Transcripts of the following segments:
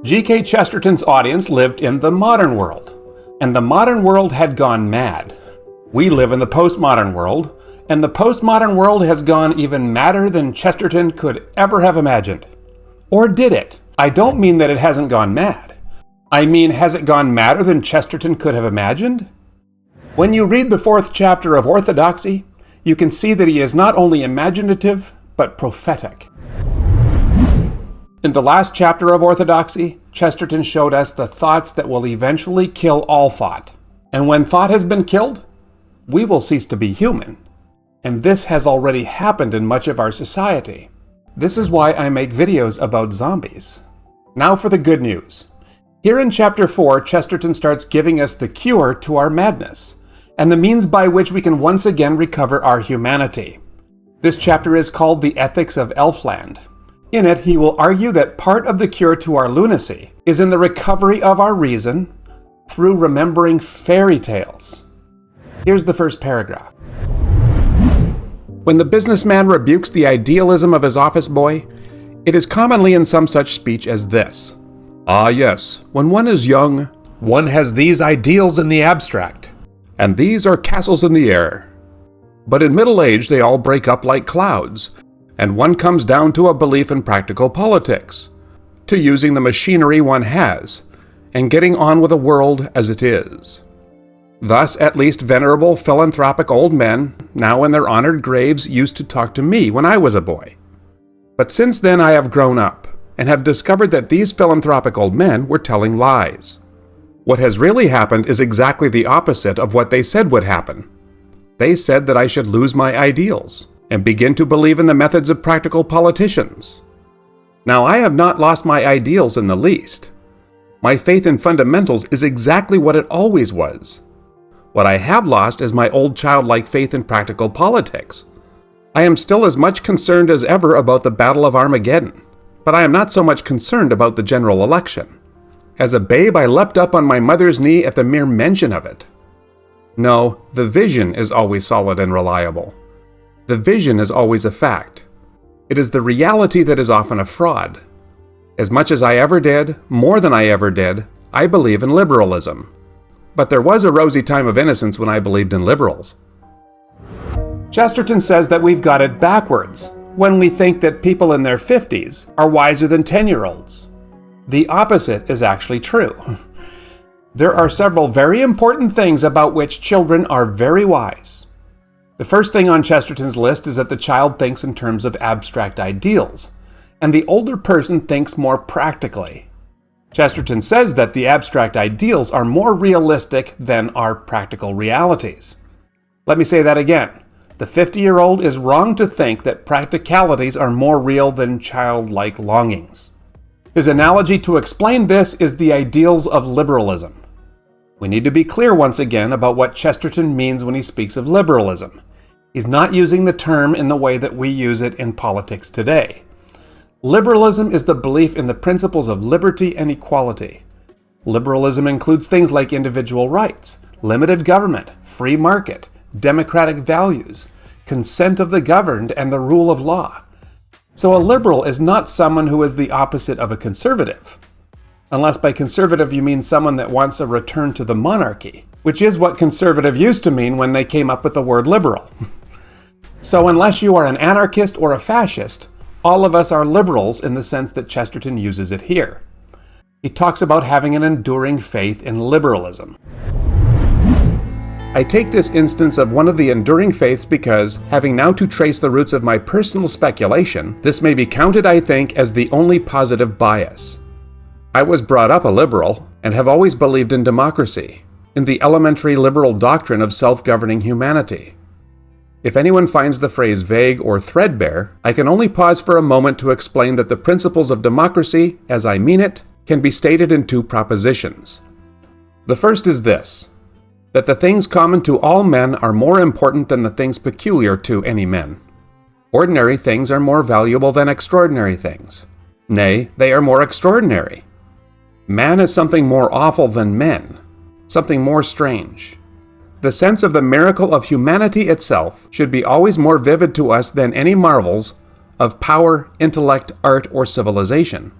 G.K. Chesterton's audience lived in the modern world, and the modern world had gone mad. We live in the postmodern world, and the postmodern world has gone even madder than Chesterton could ever have imagined. Or did it? I don't mean that it hasn't gone mad. I mean, has it gone madder than Chesterton could have imagined? When you read the 4th chapter of Orthodoxy, you can see that he is not only imaginative, but prophetic. In the last chapter of Orthodoxy, Chesterton showed us the thoughts that will eventually kill all thought. And when thought has been killed, we will cease to be human. And this has already happened in much of our society. This is why I make videos about zombies. Now for the good news. Here in chapter 4, Chesterton starts giving us the cure to our madness, and the means by which we can once again recover our humanity. This chapter is called The Ethics of Elfland. In it, he will argue that part of the cure to our lunacy is in the recovery of our reason through remembering fairy tales. Here's the first paragraph. When the businessman rebukes the idealism of his office boy, it is commonly in some such speech as this: "Ah yes, when one is young, one has these ideals in the abstract, and these are castles in the air. But in middle age they all break up like clouds, and one comes down to a belief in practical politics, to using the machinery one has, and getting on with the world as it is. Thus, at least venerable philanthropic old men, now in their honored graves, used to talk to me when I was a boy. But since then I have grown up, and have discovered that these philanthropic old men were telling lies. What has really happened is exactly the opposite of what they said would happen. They said that I should lose my ideals, and begin to believe in the methods of practical politicians. Now, I have not lost my ideals in the least. My faith in fundamentals is exactly what it always was. What I have lost is my old childlike faith in practical politics. I am still as much concerned as ever about the Battle of Armageddon, but I am not so much concerned about the general election. As a babe, I leapt up on my mother's knee at the mere mention of it. No, the vision is always solid and reliable. The vision is always a fact. It is the reality that is often a fraud. As much as I ever did, more than I ever did, I believe in liberalism. But there was a rosy time of innocence when I believed in liberals. Chesterton says that we've got it backwards when we think that people in their 50s are wiser than 10-year-olds. The opposite is actually true. There are several very important things about which children are very wise. The first thing on Chesterton's list is that the child thinks in terms of abstract ideals, and the older person thinks more practically. Chesterton says that the abstract ideals are more realistic than our practical realities. Let me say that again. The 50-year-old is wrong to think that practicalities are more real than childlike longings. His analogy to explain this is the ideals of liberalism. We need to be clear once again about what Chesterton means when he speaks of liberalism. He's not using the term in the way that we use it in politics today. Liberalism is the belief in the principles of liberty and equality. Liberalism includes things like individual rights, limited government, free market, democratic values, consent of the governed, and the rule of law. So a liberal is not someone who is the opposite of a conservative. Unless by conservative you mean someone that wants a return to the monarchy, which is what conservative used to mean when they came up with the word liberal. So unless you are an anarchist or a fascist, all of us are liberals in the sense that Chesterton uses it here. He talks about having an enduring faith in liberalism. I take this instance of one of the enduring faiths because, having now to trace the roots of my personal speculation, this may be counted, I think, as the only positive bias. I was brought up a liberal, and have always believed in democracy, in the elementary liberal doctrine of self-governing humanity. If anyone finds the phrase vague or threadbare, I can only pause for a moment to explain that the principles of democracy, as I mean it, can be stated in two propositions. The first is this: that the things common to all men are more important than the things peculiar to any men. Ordinary things are more valuable than extraordinary things. Nay, they are more extraordinary. Man is something more awful than men, something more strange. The sense of the miracle of humanity itself should be always more vivid to us than any marvels of power, intellect, art, or civilization.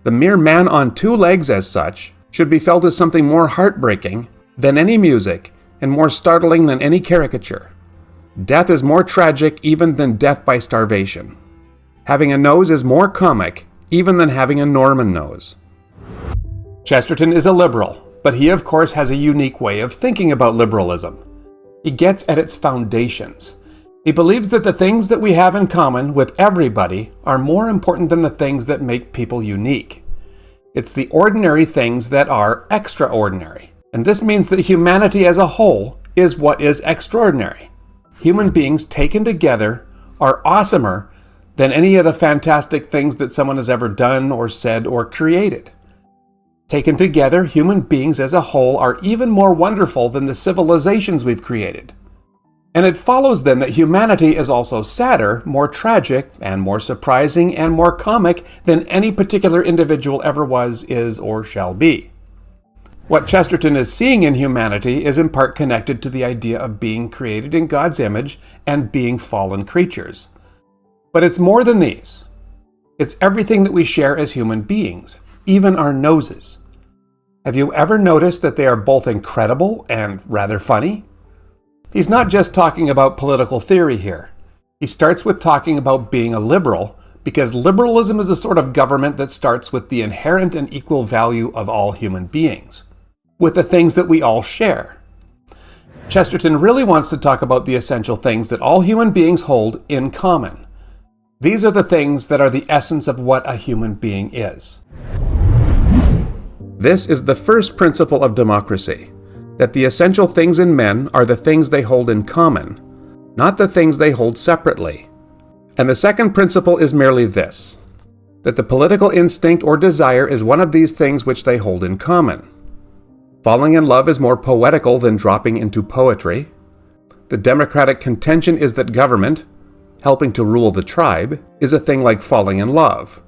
The mere man on two legs, as such, should be felt as something more heartbreaking than any music and more startling than any caricature. Death is more tragic even than death by starvation. Having a nose is more comic even than having a Norman nose. Chesterton is a liberal, but he of course has a unique way of thinking about liberalism. He gets at its foundations. He believes that the things that we have in common with everybody are more important than the things that make people unique. It's the ordinary things that are extraordinary. And this means that humanity as a whole is what is extraordinary. Human beings taken together are awesomer than any of the fantastic things that someone has ever done or said or created. Taken together, human beings as a whole are even more wonderful than the civilizations we've created. And it follows then that humanity is also sadder, more tragic, and more surprising and more comic than any particular individual ever was, is, or shall be. What Chesterton is seeing in humanity is in part connected to the idea of being created in God's image and being fallen creatures. But it's more than these. It's everything that we share as human beings, even our noses. Have you ever noticed that they are both incredible and rather funny? He's not just talking about political theory here. He starts with talking about being a liberal, because liberalism is the sort of government that starts with the inherent and equal value of all human beings, with the things that we all share. Chesterton really wants to talk about the essential things that all human beings hold in common. These are the things that are the essence of what a human being is. This is the first principle of democracy, that the essential things in men are the things they hold in common, not the things they hold separately. And the second principle is merely this, that the political instinct or desire is one of these things which they hold in common. Falling in love is more poetical than dropping into poetry. The democratic contention is that government, helping to rule the tribe, is a thing like falling in love,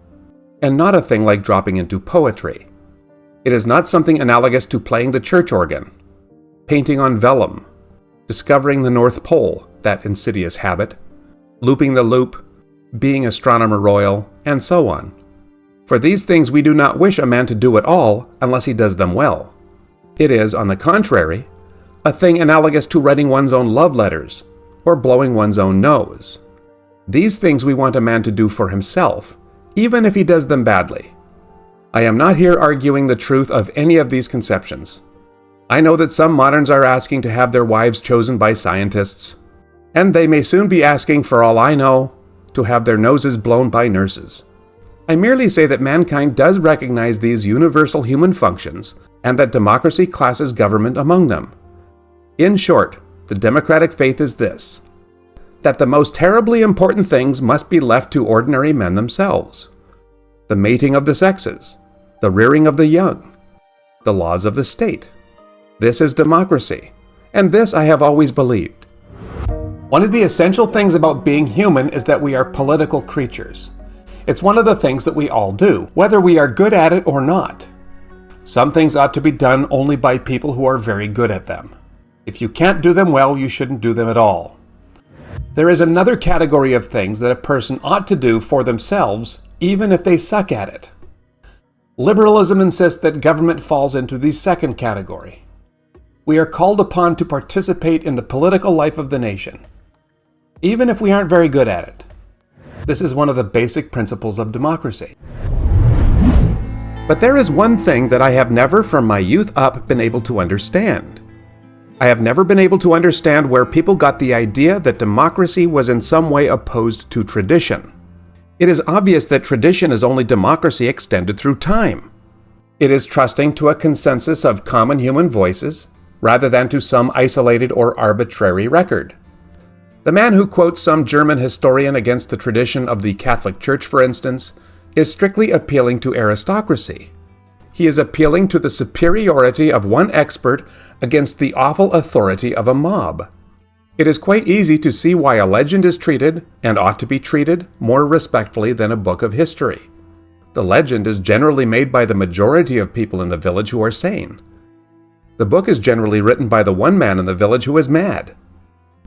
and not a thing like dropping into poetry. It is not something analogous to playing the church organ, painting on vellum, discovering the North Pole, that insidious habit, looping the loop, being astronomer royal, and so on. For these things we do not wish a man to do at all unless he does them well. It is, on the contrary, a thing analogous to writing one's own love letters, or blowing one's own nose. These things we want a man to do for himself, even if he does them badly. I am not here arguing the truth of any of these conceptions. I know that some moderns are asking to have their wives chosen by scientists, and they may soon be asking, for all I know, to have their noses blown by nurses. I merely say that mankind does recognize these universal human functions, and that democracy classes government among them. In short, the democratic faith is this, that the most terribly important things must be left to ordinary men themselves. The mating of the sexes, the rearing of the young, the laws of the state. This is democracy, and this I have always believed. One of the essential things about being human is that we are political creatures. It's one of the things that we all do, whether we are good at it or not. Some things ought to be done only by people who are very good at them. If you can't do them well, you shouldn't do them at all. There is another category of things that a person ought to do for themselves, even if they suck at it. Liberalism insists that government falls into the second category. We are called upon to participate in the political life of the nation, even if we aren't very good at it. This is one of the basic principles of democracy. But there is one thing that I have never from my youth up been able to understand. I have never been able to understand where people got the idea that democracy was in some way opposed to tradition. It is obvious that tradition is only democracy extended through time. It is trusting to a consensus of common human voices, rather than to some isolated or arbitrary record. The man who quotes some German historian against the tradition of the Catholic Church, for instance, is strictly appealing to aristocracy. He is appealing to the superiority of one expert against the awful authority of a mob. It is quite easy to see why a legend is treated, and ought to be treated, more respectfully than a book of history. The legend is generally made by the majority of people in the village who are sane. The book is generally written by the one man in the village who is mad.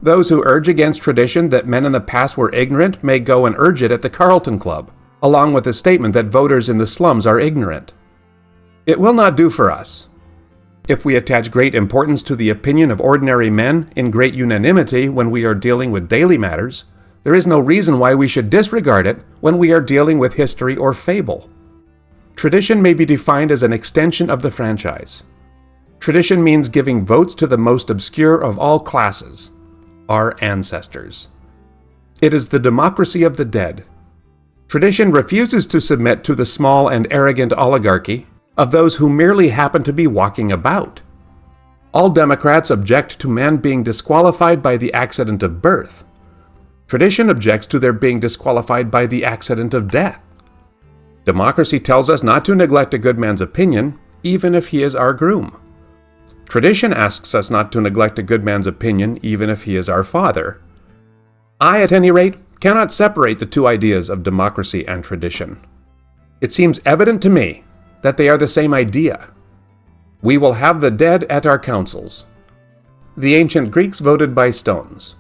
Those who urge against tradition that men in the past were ignorant may go and urge it at the Carlton Club. along with the statement that voters in the slums are ignorant. It will not do for us. If we attach great importance to the opinion of ordinary men in great unanimity when we are dealing with daily matters, there is no reason why we should disregard it when we are dealing with history or fable. Tradition may be defined as an extension of the franchise. Tradition means giving votes to the most obscure of all classes, our ancestors. It is the democracy of the dead. Tradition refuses to submit to the small and arrogant oligarchy of those who merely happen to be walking about. All Democrats object to men being disqualified by the accident of birth. Tradition objects to their being disqualified by the accident of death. Democracy tells us not to neglect a good man's opinion, even if he is our groom. Tradition asks us not to neglect a good man's opinion, even if he is our father. I, at any rate, cannot separate the two ideas of democracy and tradition. It seems evident to me that they are the same idea. We will have the dead at our councils. The ancient Greeks voted by stones.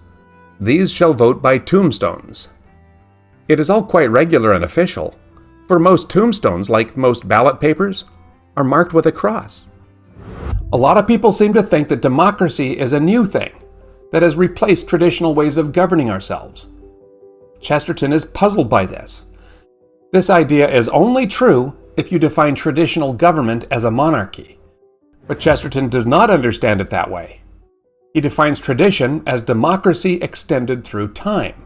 These shall vote by tombstones. It is all quite regular and official, for most tombstones, like most ballot papers, are marked with a cross. A lot of people seem to think that democracy is a new thing that has replaced traditional ways of governing ourselves. Chesterton is puzzled by this. This idea is only true if you define traditional government as a monarchy. But Chesterton does not understand it that way. He defines tradition as democracy extended through time.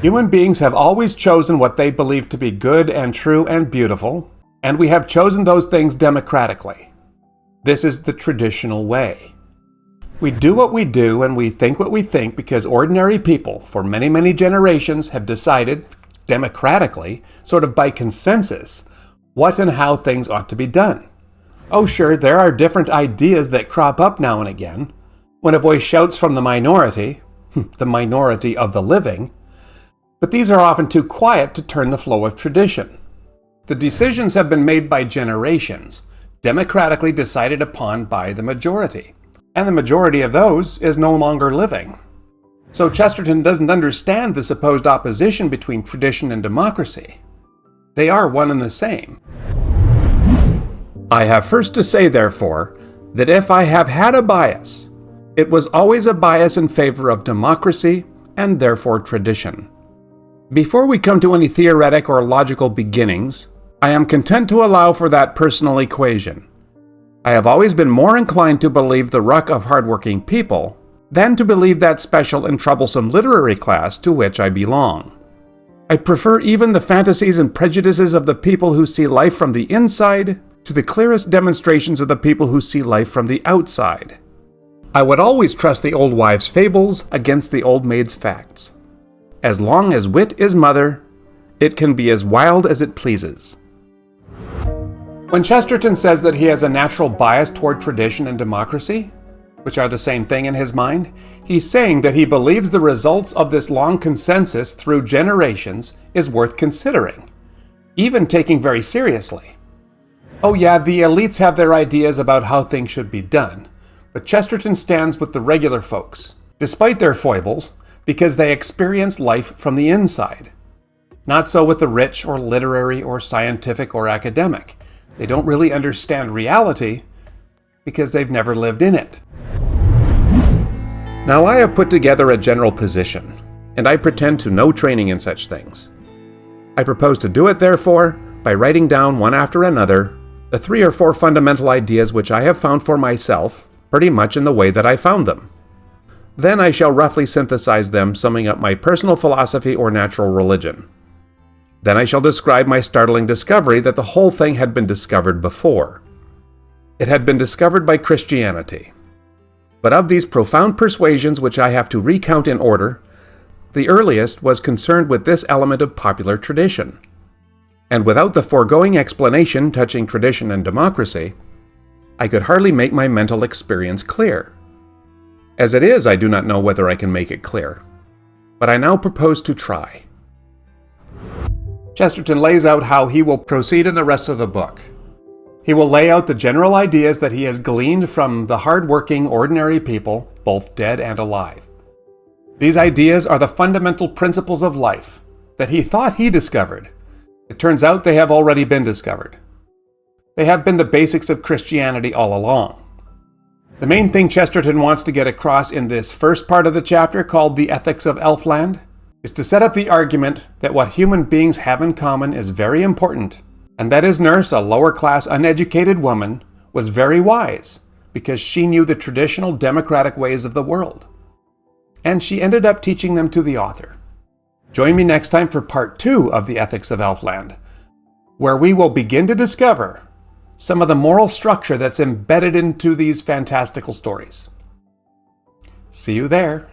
Human beings have always chosen what they believe to be good and true and beautiful, and we have chosen those things democratically. This is the traditional way. We do what we do and we think what we think because ordinary people for many, many generations have decided, democratically, sort of by consensus, what and how things ought to be done. Oh sure, there are different ideas that crop up now and again, when a voice shouts from the minority of the living, but these are often too quiet to turn the flow of tradition. The decisions have been made by generations, democratically decided upon by the majority, and the majority of those is no longer living. So Chesterton doesn't understand the supposed opposition between tradition and democracy. They are one and the same. I have first to say, therefore, that if I have had a bias, it was always a bias in favor of democracy and therefore tradition. Before we come to any theoretic or logical beginnings, I am content to allow for that personal equation. I have always been more inclined to believe the ruck of hardworking people than to believe that special and troublesome literary class to which I belong. I prefer even the fantasies and prejudices of the people who see life from the inside to the clearest demonstrations of the people who see life from the outside. I would always trust the old wives' fables against the old maids' facts. As long as wit is mother, it can be as wild as it pleases. When Chesterton says that he has a natural bias toward tradition and democracy, which are the same thing in his mind, he's saying that he believes the results of this long consensus through generations is worth considering, even taking very seriously. Oh yeah, the elites have their ideas about how things should be done, but Chesterton stands with the regular folks, despite their foibles, because they experience life from the inside. Not so with the rich or literary or scientific or academic. They don't really understand reality because they've never lived in it. Now I have put together a general position, and I pretend to no training in such things. I propose to do it, therefore, by writing down one after another the 3 or 4 fundamental ideas which I have found for myself, pretty much in the way that I found them. Then I shall roughly synthesize them, summing up my personal philosophy or natural religion. Then I shall describe my startling discovery that the whole thing had been discovered before. It had been discovered by Christianity. But of these profound persuasions which I have to recount in order, the earliest was concerned with this element of popular tradition. And without the foregoing explanation touching tradition and democracy, I could hardly make my mental experience clear. As it is, I do not know whether I can make it clear. But I now propose to try. Chesterton lays out how he will proceed in the rest of the book. He will lay out the general ideas that he has gleaned from the hard-working, ordinary people, both dead and alive. These ideas are the fundamental principles of life that he thought he discovered, It turns out they have already been discovered. They have been the basics of Christianity all along. The main thing Chesterton wants to get across in this first part of the chapter, called The Ethics of Elfland, is to set up the argument that what human beings have in common is very important, and that his nurse, a lower-class, uneducated woman, was very wise because she knew the traditional democratic ways of the world. And she ended up teaching them to the author. Join me next time for part 2 of The Ethics of Elfland, where we will begin to discover some of the moral structure that's embedded into these fantastical stories. See you there.